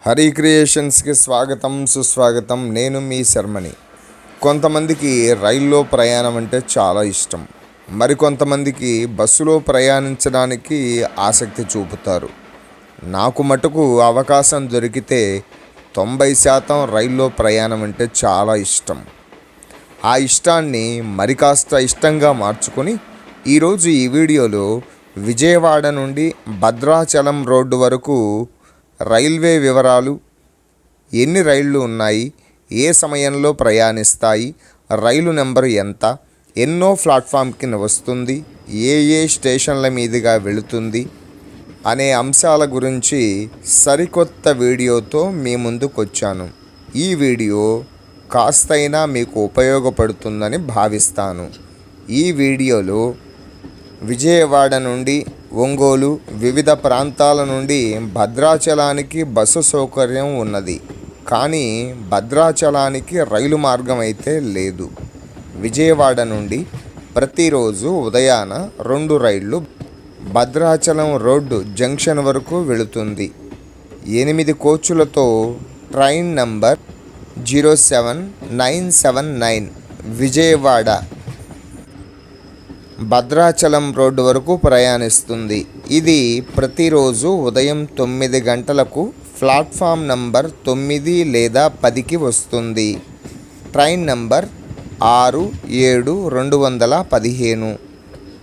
హరి క్రియేషన్స్కి స్వాగతం సుస్వాగతం. నేను మీ శర్మని. కొంతమందికి రైల్లో ప్రయాణం అంటే చాలా ఇష్టం. మరికొంతమందికి బస్సులో ప్రయాణించడానికి ఆసక్తి చూపుతారు. నాకు మటుకు అవకాశం దొరికితే 90% రైల్లో ప్రయాణం అంటే చాలా ఇష్టం. ఆ ఇష్టాన్ని మరి కాస్త ఇష్టంగా మార్చుకొని ఈరోజు ఈ వీడియోలో విజయవాడ నుండి భద్రాచలం రోడ్డు వరకు రైల్వే వివరాలు, ఎన్ని రైళ్లు ఉన్నాయి, ఏ సమయంలో ప్రయాణిస్తాయి, రైలు నెంబరు ఎంత, ఎన్నో ప్లాట్ఫామ్కి వస్తుంది, ఏ స్టేషన్ల మీదుగా వెళుతుంది అనే అంశాల గురించి సరికొత్త వీడియోతో మీ ముందుకు వచ్చాను. ఈ వీడియో కాస్తైనా మీకు ఉపయోగపడుతుందని భావిస్తాను. ఈ వీడియోలో విజయవాడ నుండి ఒంగోలు, వివిధ ప్రాంతాల నుండి భద్రాచలానికి బస్సు సౌకర్యం ఉన్నది. కానీ భద్రాచలానికి రైలు మార్గం అయితే లేదు. విజయవాడ నుండి ప్రతిరోజు ఉదయాన 2 రైళ్లు భద్రాచలం రోడ్డు జంక్షన్ వరకు వెళుతుంది. 8 కోచులతో train number 07979 Vijayawada Bhadrachalam road వరకు ప్రయాణిస్తుంది. ఇది ప్రతిరోజు ఉదయం 9 గంటలకు ప్లాట్ఫామ్ నంబర్ 9 లేదా 10కి వస్తుంది. Train number 67215.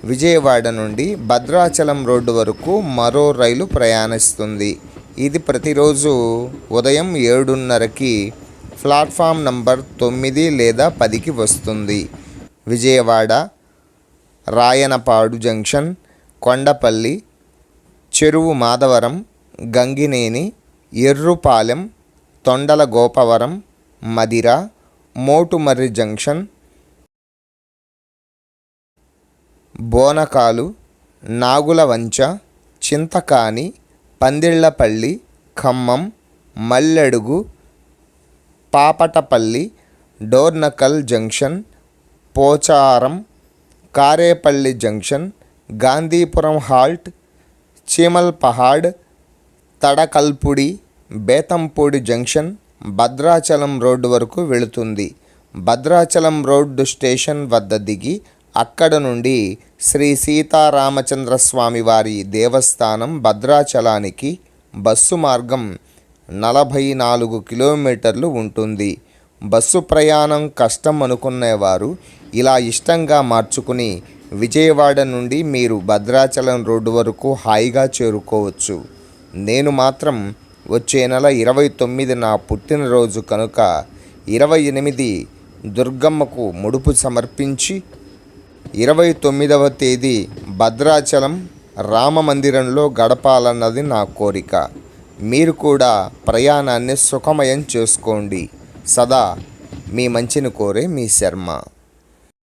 విజయవాడ నుండి భద్రాచలం రోడ్డు వరకు మరో రైలు ప్రయాణిస్తుంది. ఇది ప్రతిరోజు ఉదయం 7:30కి ప్లాట్ఫామ్ నంబర్ 9 లేదా 10కి వస్తుంది. Vijayawada Rayanapadu junction, Kondapalli, Cheruvu Madhavaram, Gangineni, Errupalem, Tondala Gopavaram, Madhira, Motumarri junction, Bonakalu, Nagulavancha, Chintakani, Pandillapalli, Khammam, Malledugu, Papatapalli, Dornakal junction, Pocharam, Karepalli junction, Gandhipuram halt, Cheemalpahad, Tadakalpudi, Bethampudi junction Bhadrachalam road వరకు వెళుతుంది. భద్రాచలం రోడ్డు స్టేషన్ వద్ద దిగి అక్కడ నుండి శ్రీ సీతారామచంద్రస్వామి వారి దేవస్థానం భద్రాచలానికి బస్సు మార్గం 44 కిలోమీటర్లు ఉంటుంది. బస్సు ప్రయాణం కష్టం అనుకునేవారు ఇలా ఇష్టంగా మార్చుకుని విజయవాడ నుండి మీరు భద్రాచలం రోడ్డు వరకు హాయిగా చేరుకోవచ్చు. నేను మాత్రం వచ్చే నెల 29 నా పుట్టినరోజు కనుక 28 దుర్గమ్మకు ముడుపు సమర్పించి 29వ తేదీ భద్రాచలం రామ మందిరంలో గడపాలన్నది నా కోరిక. మీరు కూడా ప్రయాణాన్ని సుఖమయం చేసుకోండి. సదా మీ మంచిని కోరే మీ శర్మ.